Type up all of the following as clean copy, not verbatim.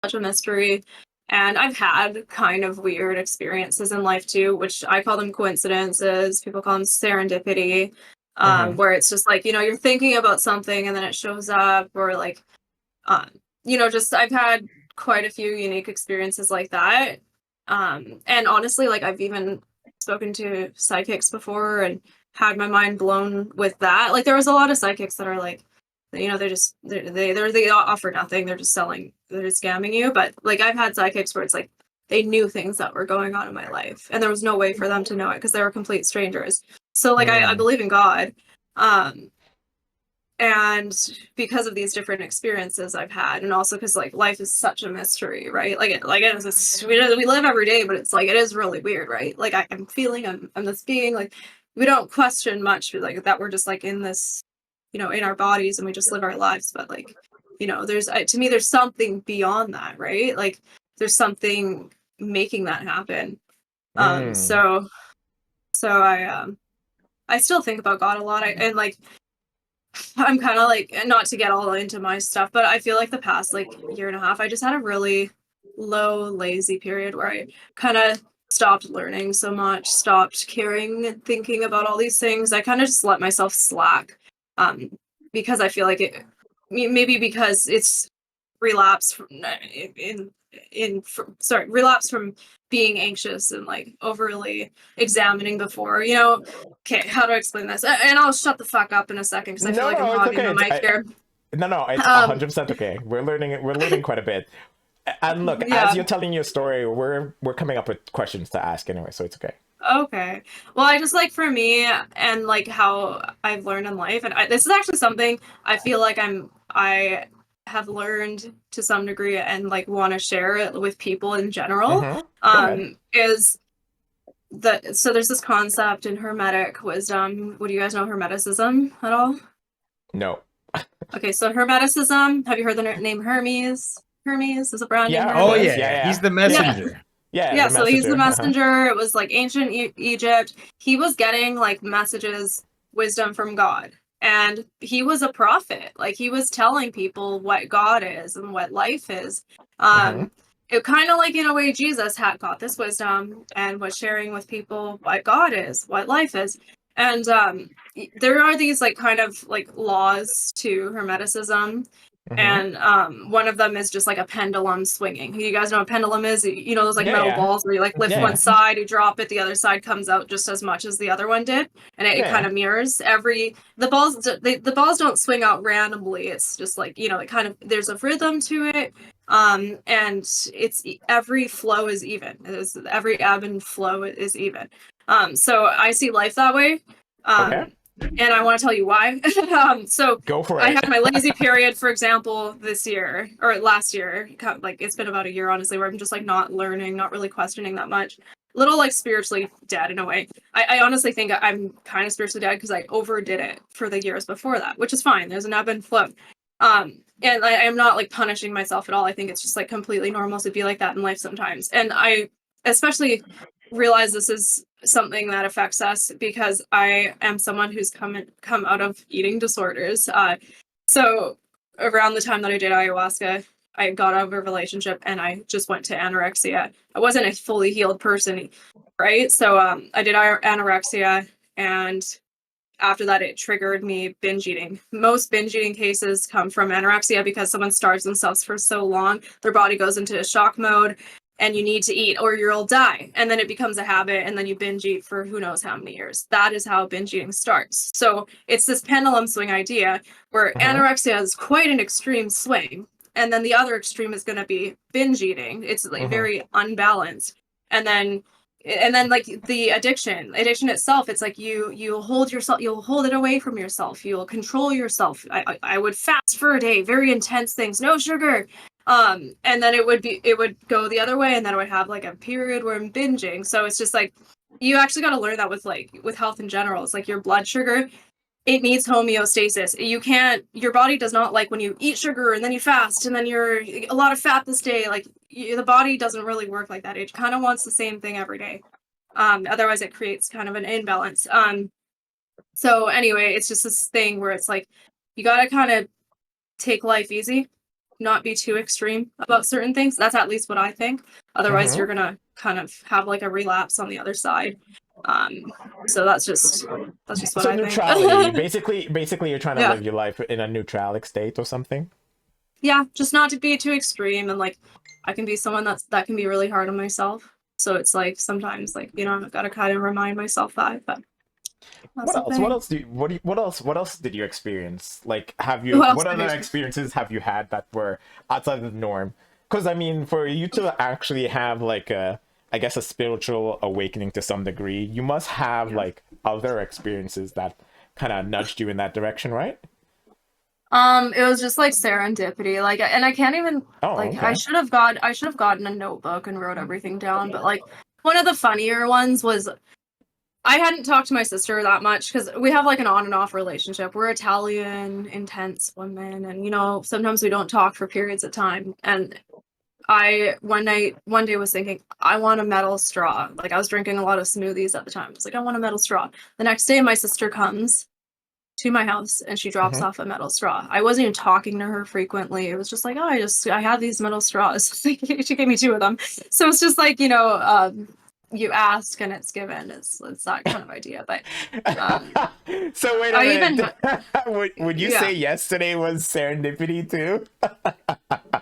such a mystery. And I've had kind of weird experiences in life too, which I call them coincidences. People call them serendipity, Hmm. where it's just like, you're thinking about something and then it shows up, or like, um, just I've had quite a few unique experiences like that. And honestly, like I've even spoken to psychics before and had my mind blown with that. Like there was a lot of psychics that are like, they offer nothing. They're just selling. They're just scamming you. But like I've had psychics where it's like they knew things that were going on in my life, and there was no way for them to know it because they were complete strangers. So like I Mm. believe in God. Um, and because of these different experiences I've had, and also because like life is such a mystery, right? We live every day, but it's like it is really weird, right? Like I'm feeling I'm this being, like we don't question much, like that we're just like in this, in our bodies, and we just live our lives. But like, there's to me there's something beyond that, right? Like there's something making that happen. Um, Mm. so so I still think about God a lot. And like I'm kind of like, not to get all into my stuff, but I feel like the past like year and a half, I just had a really low, lazy period where I kind of stopped learning so much, stopped caring and thinking about all these things. I kind of just let myself slack, um, because I feel like maybe because it's relapse from, relapse from being anxious and like overly examining before, okay, how do I explain this? And I'll shut the fuck up in a second because I feel No, like I'm no, it's hogging okay. the mic here. No, it's Um, 100% okay. We're learning quite a bit. And look, as yeah. you're telling your story, we're coming up with questions to ask anyway, so it's okay. Okay. Well, I just like, for me and like how I've learned in life, and this is actually something I feel like I have learned to some degree and like want to share it with people in general. Mm-hmm. Go ahead. Is so there's this concept in Hermetic wisdom. Would you guys know Hermeticism at all? No. Okay, so Hermeticism, have you heard the name Hermes? Hermes is a brand named Yeah, of Oh course. Hermes. yeah, Yeah, yeah. yeah, He's the yeah, messenger. yeah. Yeah, The so he's the messenger. Uh-huh. messenger. It was like ancient Egypt. He was getting like messages, wisdom from God. And he was a prophet. Like he was telling people what God is and what life is. Mm-hmm. Um, it kind of like, in a way, Jesus had got this wisdom and was sharing with people what God is, what life is. And there are these like kind of like laws to Hermeticism, Mm-hmm. and one of them is just like a pendulum swinging. You guys know what a pendulum is? Those like Yeah, metal yeah, balls where you like lift yeah, one yeah, side, you drop it, the other side comes out just as much as the other one did, and it kind yeah, of mirrors every the balls. The balls don't swing out randomly. It's just like, it kind of, there's a rhythm to it, and it's every flow is even. Every ebb and flow is even. So I see life that way. yeah. Okay, And I want to tell you why. So go for I it. had my lazy period, for example, this year or last year. Like it's been about a year, honestly, where I'm just like not learning, not really questioning that much. Little like spiritually dead in a way. I honestly think I'm kind of spiritually dead because I overdid it for the years before that, which is fine. There's an ebb and flow. And I am not like punishing myself at all. I think it's just like completely normal to be like that in life sometimes. And I especially realize this is something that affects us because I am someone who's come out of eating disorders. So around the time that I did ayahuasca, I got out of a relationship and I just went to anorexia. I wasn't a fully healed person, right? So I did anorexia, and after that it triggered me binge eating. Most binge eating cases come from anorexia because someone starves themselves for so long, their body goes into a shock mode and you need to eat or you'll die. And then it becomes a habit and then you binge eat for who knows how many years. That is how binge eating starts. So it's this pendulum swing idea where Mm-hmm. anorexia is quite an extreme swing. And then the other extreme is going to be binge eating. It's like Mm-hmm. very unbalanced. And then like the addiction itself, it's like you'll hold it away from yourself, you'll control yourself. I would fast for a day, very intense things, no sugar, and then it would go the other way, and then I would have like a period where I'm binging. So it's just like you actually got to learn that with health in general. It's like your blood sugar, it needs homeostasis. You can't, your body does not like when you eat sugar and then you fast and then you're a lot of fat this day. Like the body doesn't really work like that. It kind of wants the same thing every day. Otherwise it creates kind of an imbalance. So anyway, it's just this thing where it's like, you got to kind of take life easy. not be too extreme about certain things. That's at least what I think. Otherwise, you're gonna kind of have like a relapse on the other side. So that's just what So I neutrality, think. basically, you're trying to Yeah. live your life in a neutralic state or something. Yeah, just not to be too extreme, and like I can be someone that can be really hard on myself. So it's like sometimes like, I've got to kind of remind myself that, but that's What the else? What thing. else what else did you experience? Like, What else what did I other experience? experiences have you had that were outside of the norm? Because I mean, for you to actually have like I guess a spiritual awakening to some degree, you must have Yeah. like other experiences that kind of nudged you in that direction, right? It was just like serendipity, like, and I can't even Oh, like okay. I should have gotten a notebook and wrote everything down, but like one of the funnier ones was I hadn't talked to my sister that much because we have like an on and off relationship. We're Italian, intense women, and sometimes we don't talk for periods of time. And I one day was thinking, I want a metal straw. Like I was drinking a lot of smoothies at the time. I was like, I want a metal straw. The next day my sister comes to my house and she drops Hmm. off a metal straw. I wasn't even talking to her frequently. It was just like, oh, I have these metal straws. She gave me two of them. So it's just like, you ask and it's given. It's that kind of idea. But um So wait a I even minute. Would you yeah, say yesterday was serendipity too?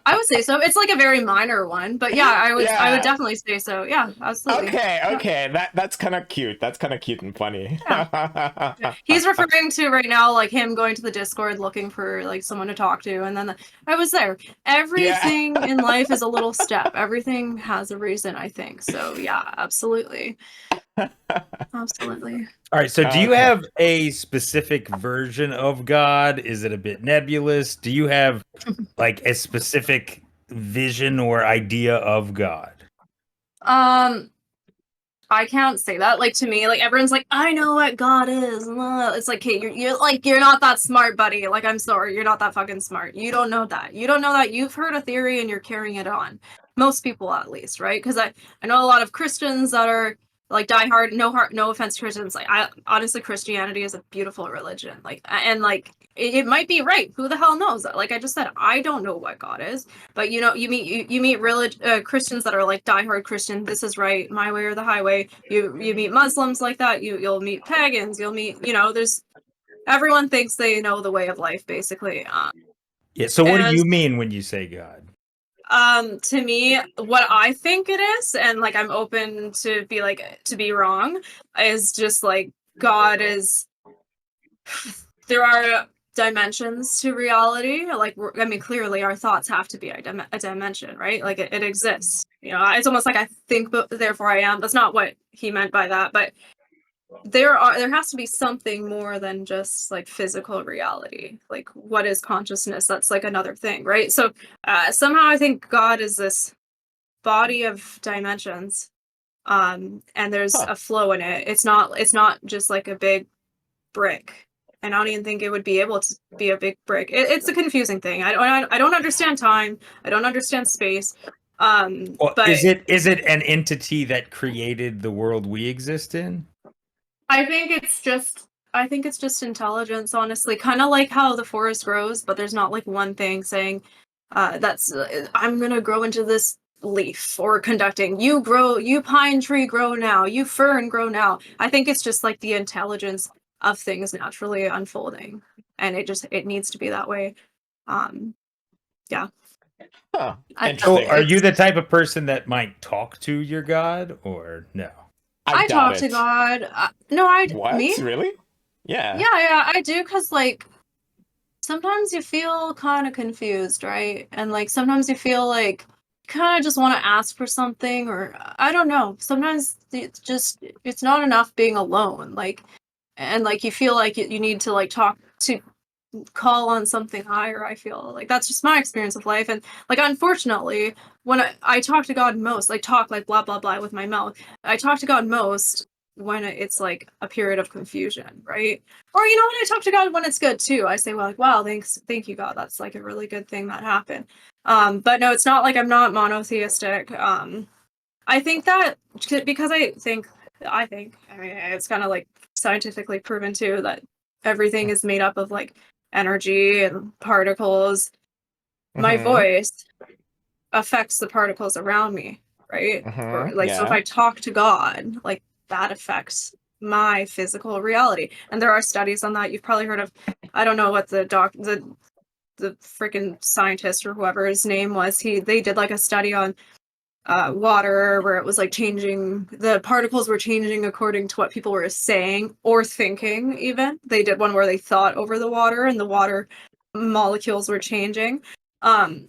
I would say so. It's like a very minor one, but yeah, I would Yeah. definitely say so. Yeah, absolutely. Okay, Yeah. okay. That's kind of cute. That's kind of cute and funny. Yeah. Yeah. He's referring to right now like him going to the Discord looking for like someone to talk to, and then I was there. Yeah. Everything in life is a little step. Everything has a reason, I think. So yeah, absolutely. Absolutely. All right. So, do you Okay. have a specific version of God? Is it a bit nebulous? Do you have like a specific vision or idea of God? Um, I can't say that. Like to me, like everyone's like, I know what God is. It's like, hey, you're not that smart, buddy. Like, I'm sorry, you're not that fucking smart. You don't know that. You don't know that. You've heard a theory and you're carrying it on. Most people, at least, right? Because I know a lot of Christians that are like diehard. No offense to Christians. Like, I honestly, Christianity is a beautiful religion. Like, and like it might be right. Who the hell knows? Like I just said, I don't know what God is. But you meet Christians that are like diehard Christian. This is right, my way or the highway. You meet Muslims like that. You'll meet pagans. You'll meet there's everyone thinks they know the way of life basically. Yeah. So, what do And you mean when you say God? to me, what I think it is, and like I'm open to be wrong, is just like God is. There are dimensions to reality. Like, I mean, clearly our thoughts have to be a dimension, right? Like it exists. It's almost like I think, but therefore I am. That's not what he meant by that, but there has to be something more than just like physical reality. Like, what is consciousness? That's like another thing, right? So somehow I think God is this body of dimensions, and there's Huh. a flow in it. It's not just like a big brick, and I don't even think it would be able to be a big brick. It's a confusing thing. I don't understand time. I don't understand space. Well, But is it an entity that created the world we exist in? I think it's just intelligence, honestly. Kind of like how the forest grows, but there's not like one thing saying that's I'm gonna grow into this leaf, or conducting you pine tree grow now, you fern grow now. I think it's just like the intelligence of things naturally unfolding, and it needs to be that way. um yeah. Huh. So, Interesting. are you It's the type of person that might talk to your God or no? I I doubt talk to it. God. No, I What? me Really? Yeah. yeah, I do, because like sometimes you feel kind of confused, right? And like sometimes you feel like you kind of just want to ask for something, or I don't know. Sometimes it's not enough being alone. Like, and like you feel like you need to like talk to call on something higher. I feel like that's just my experience of life. And like unfortunately, when I talk to God most, like talk like blah blah blah with my mouth, I talk to God most when it's like a period of confusion, right? Or when I talk to God when it's good too. I say, well, like, wow, thank you, God. That's like a really good thing that happened. But no, it's not like I'm not monotheistic. I think that because I mean it's kind of like scientifically proven too that everything is made up of like energy and particles. my Mhm. voice affects the particles around me, right? Or like, so if Yeah. I talk to God, like that affects my physical reality. And there are studies on that. You've probably heard of, I don't know what the freaking scientist or whoever his name was. They did like a study on water where it was like changing, the particles were changing according to what people were saying or thinking. Even they did one where they thought over the water and the water molecules were changing.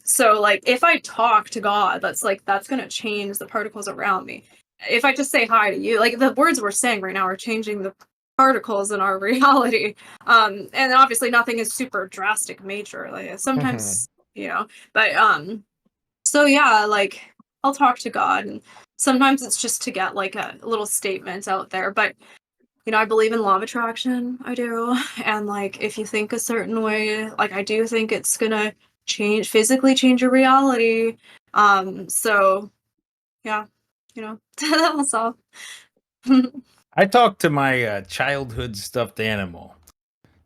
So like if I talk to God, that's going to change the particles around me. If I just say hi to you, like the words we're saying right now are changing the particles in our reality. And obviously nothing is super drastic major, like Mhm. sometimes, but so yeah, like I'll talk to God, and sometimes it's just to get like a little statement out there. But I believe in law of attraction. I do. And like if you think a certain way, like I do think it's gonna physically change your reality. So yeah, that was all. I talked to my childhood stuffed animal.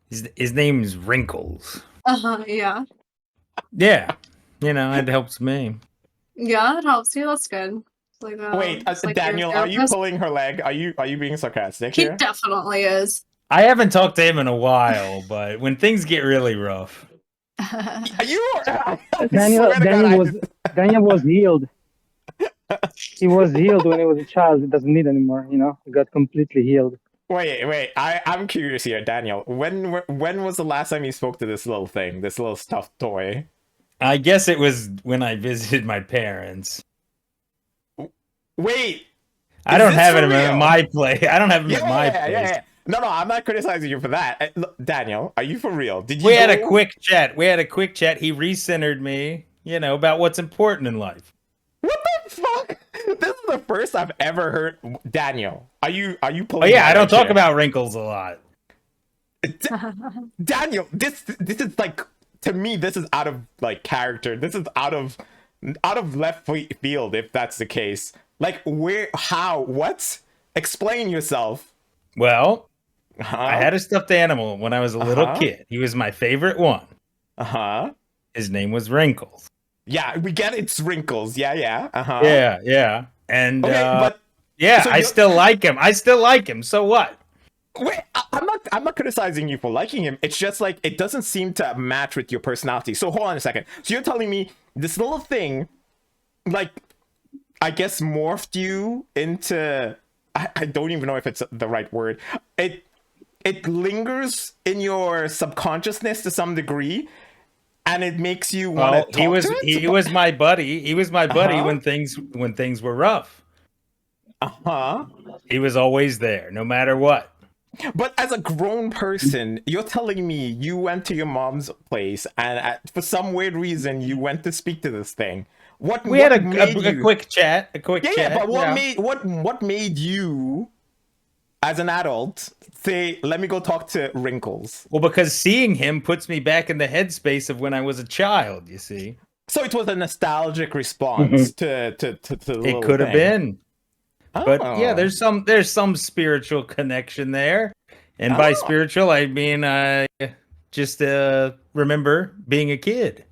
His name's Wrinkles. Yeah. Yeah, it helps me. Yeah, it helps you. That's good. Wait, It's like your Daniel, are you therapist. pulling her leg? Are you being sarcastic He here? definitely is. I haven't talked to him in a while, but when things get really rough, Are you? I Daniel swear to God, I just. Daniel was healed. He was healed when he was a child. He doesn't need anymore. He got completely healed. Wait. I'm curious here, Daniel. When was the last time you spoke to this little thing, this little stuffed toy? I guess it was when I visited my parents. Wait, I is don't this have for him at real? my place. I don't have him at my Yeah. place. No, I'm not criticizing you for that. Look, Daniel, are you for real? Did you We had a go? quick chat. He recentered me, about what's important in life. What the fuck? This is the first I've ever heard. Daniel, are you Oh pulling? yeah, my I don't leg talk here? about wrinkles a lot. Daniel, this is like, to me, this is out of like character. This is out of left field if that's the case. Like, where, how, what? Explain yourself. Well, I Huh? had a stuffed animal when I was a little Uh-huh. kid. He was my favorite one. Uh-huh. His name was Wrinkles. Yeah, we get it's wrinkles. Yeah. Uh-huh. Yeah. And Okay, but yeah, so I you still like him. So what? wait, I'm not criticizing you for liking him. It's just like it doesn't seem to match with your personality. So hold on a second. So you're telling me this little thing, like, I guess morphed you into, I don't even know if it's the right word. It lingers in your subconsciousness to some degree, and it makes you want to Well, talk to he it. was my buddy. He was my buddy Uh-huh. when things were rough. Uh-huh. He was always there, no matter what. But as a grown person, you're telling me you went to your mom's place and for some weird reason you went to speak to this thing. We had What made a you? quick chat, Yeah, but what yeah. made what made you as an adult say, "Let me go talk to Wrinkles"? Well, because seeing him puts me back in the headspace of when I was a child, you see. So it was a nostalgic Mhm. response to the It little could have thing. been. But yeah, Oh. there's some spiritual connection there. And by Oh. spiritual, I mean I just remember being a kid.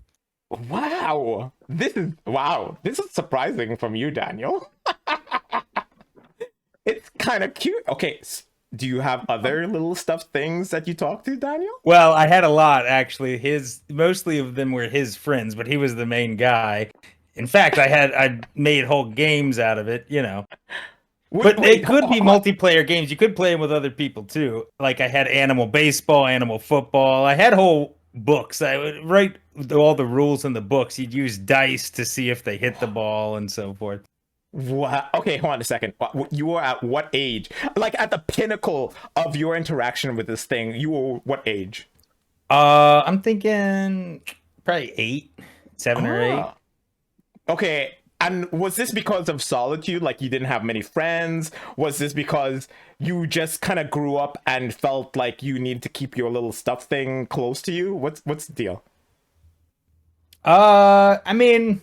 Wow. This is surprising from you, Daniel. It's kind of cute. Okay, do you have other little stuffed things that you talk to, Daniel? Well, I had a lot actually. Mostly of them were his friends, but he was the main guy. In fact, I made whole games out of it, Wait, But wait, it could be multiplayer games. You could play them with other people too. Like I had animal baseball, animal football. I had whole books. I would write all the rules in the books. You'd use dice to see if they hit the ball and so forth. What? Okay, hold on a second. You were at what age? Like at the pinnacle of your interaction with this thing, you were what age? I'm thinking probably 8, 7 or 8. Ah. Okay, and was this because of solitude? Like you didn't have many friends? Was this because you just kind of grew up and felt like you needed to keep your little stuff thing close to you? What's the deal? I mean,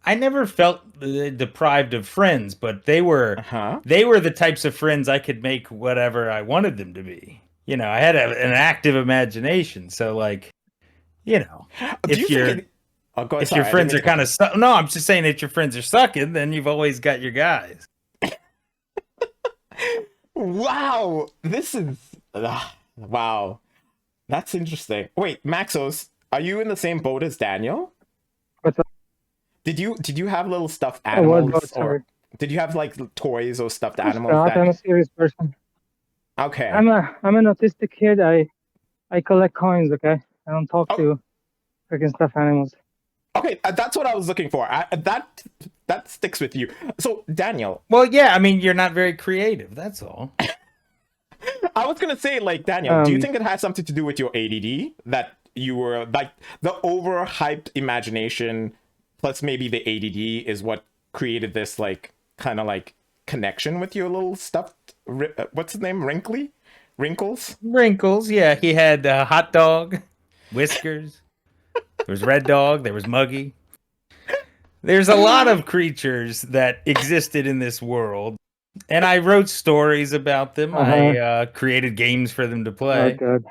I never felt deprived of friends, but Uh-huh. they were the types of friends I could make whatever I wanted them to be. I had an active imagination, so like, Do you if think you're it Oh, go If sorry, your I didn't friends mean are to- kind of no, I'm just saying if your friends are sucking, then you've always got your guys. Wow, this is wow. That's interesting. Wait, Maxos, are you in the same boat as Daniel? What's up? Did you have little stuffed What animals about, sorry? or did you have like toys or stuffed Of course animals not. that I'm a serious person. okay. I'm an autistic kid. I collect coins. Okay, I don't talk Oh. to freaking stuffed animals. Okay, that's what I was looking for. That sticks with you. So, Daniel, Well, yeah, I mean, you're not very creative. That's all. I was gonna say, like, Daniel, do you Um, think it has something to do with your ADD that you were like the overhyped imagination plus maybe the ADD is what created this like kind of like connection with your little stuffed what's his name, Wrinkles? Wrinkles, yeah. He had hot dog, whiskers. There was Red Dog. There was Muggy. There's a lot of creatures that existed in this world, and I wrote stories about them. I created games for them to Oh play. god.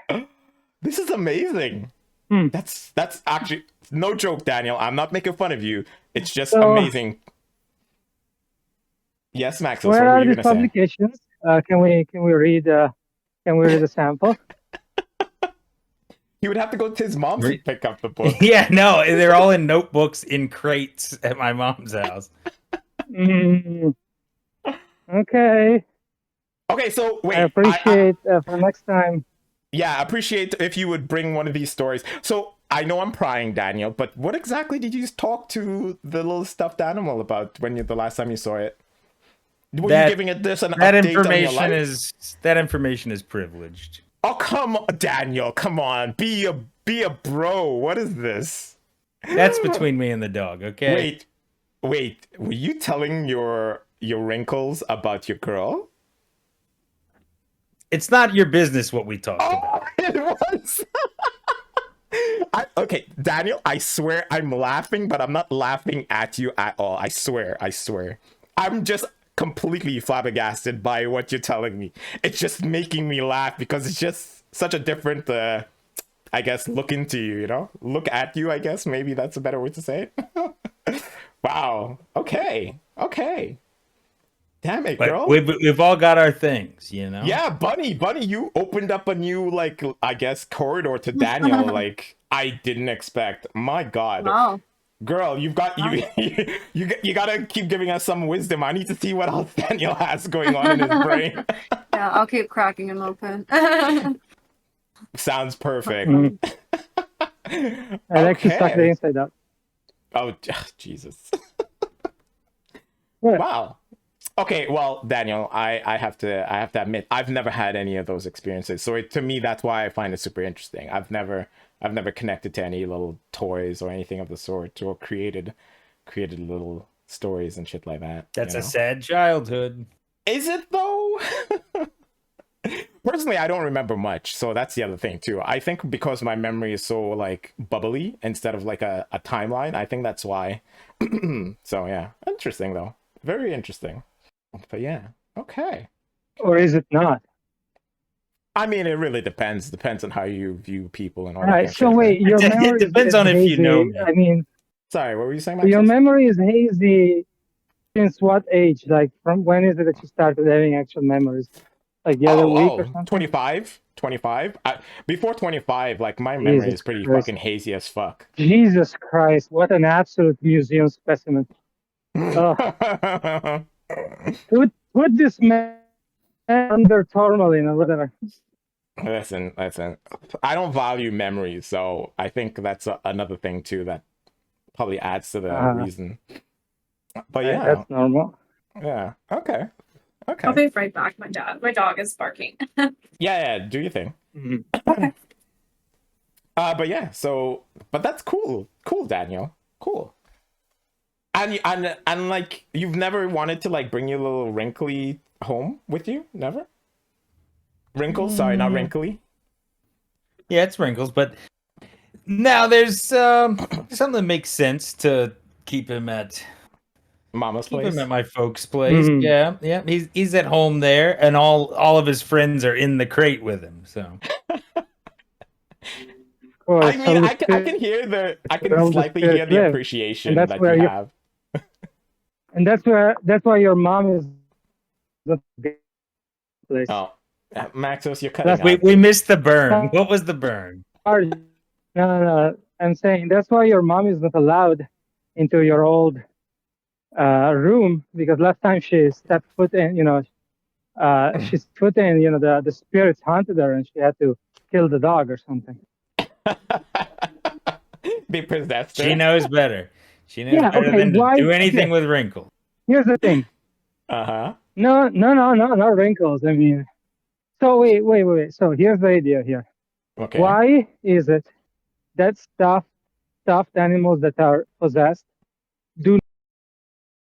This is amazing. Hmm. That's actually no joke, Daniel. I'm not making fun of you. It's just So- amazing. Yes, Max. What Where were are you these gonna say? publications? Can we read a sample? He would have to go to his mom to Re- pick up the book. Yeah, no, they're all in notebooks in crates at my mom's house. Mm, okay. Okay, so wait. I appreciate for next time. Yeah, I appreciate if you would bring one of these stories. So I know I'm prying, Daniel, but what exactly did you talk to the little stuffed animal about when the last time you saw it? Were That- you giving it this an That update on your information is privileged. Oh come on, Daniel, come on, be a bro. What is this? That's between me and the dog, okay? Wait. Were you telling your Wrinkles about your girl? It's not your business what we talked Oh, about. it was. Okay, Daniel, I swear I'm laughing, but I'm not laughing at you at all. I swear. I'm just completely flabbergasted by what you're telling me. It's just making me laugh because it's just such a different, I guess, look into you, you know? Look at you, I guess. Maybe that's a better way to say it. Wow. Okay. Damn it, But girl. we've all got our things, you know? Yeah, Bunny, you opened up a new, like, I guess, corridor to Daniel, like, I didn't expect. My God. Wow. Girl, you gotta keep giving us some wisdom. I need to see what else Daniel has going on in his brain. Yeah, I'll keep cracking him open. Sounds perfect. Mm. I like to suck the Okay. inside out. Oh, Jesus. What? Wow. Okay, well, Daniel, I have to admit, I've never had any of those experiences. So to me, that's why I find it super interesting. I've never connected to any little toys or anything of the sort, or created little stories and shit like that. That's you a know? sad childhood. Is it though? Personally, I don't remember much, so that's the other thing too. I think because my memory is so like bubbly instead of like a timeline, I think that's why. So yeah, interesting though, very interesting. But yeah, okay. Or is it not? I mean, it really depends. Depends on how you view people and all All that. right. kind of So shit, wait, right? your It memory depends is on if you hazy. know me. I mean, Sorry, what were you saying, your Maxis? memory is hazy since what age? Like, from when is it that you started having actual memories? Like the other week or something? 25. Before 25, like my memory Jesus is pretty Christ. fucking hazy as fuck. Jesus Christ! What an absolute museum specimen. Put this man under tourmaline or whatever. Listen. I don't value memories, so I think that's another thing too that probably adds to the reason. But yeah, That's normal. yeah, okay. I'll be right back, my dog is barking. Yeah, do your thing. Mhm. Okay. But yeah, but that's cool, Daniel, cool. And like, you've never wanted to like bring your little Wrinkly home with you, never? Wrinkles, sorry, not Wrinkly. Yeah, it's Wrinkles, but now there's something that makes sense to keep him at Mama's place. my folks' place. Mhm. Yeah. He's at home there, and all of his friends are in the crate with him. So course. I mean, so the I can hear the, I can well, the slightly hear spirits the live. appreciation And that's that where you you- have. And that's why your mom is the place. Oh, Maxos, you're cutting That's- out. We missed the burn. What was the burn? No. I'm saying that's why your mom is not allowed into your old room, because last time she stepped foot in, she's put in, the spirits haunted her and she had to kill the dog or something. They possessed her. She knows better. She knows Yeah, better okay, than to why- do anything okay. with Wrinkle. Here's the thing. Uh-huh. No, not wrinkles. I mean, so wait. So here's the idea here. Okay. Why is it that stuffed animals that are possessed do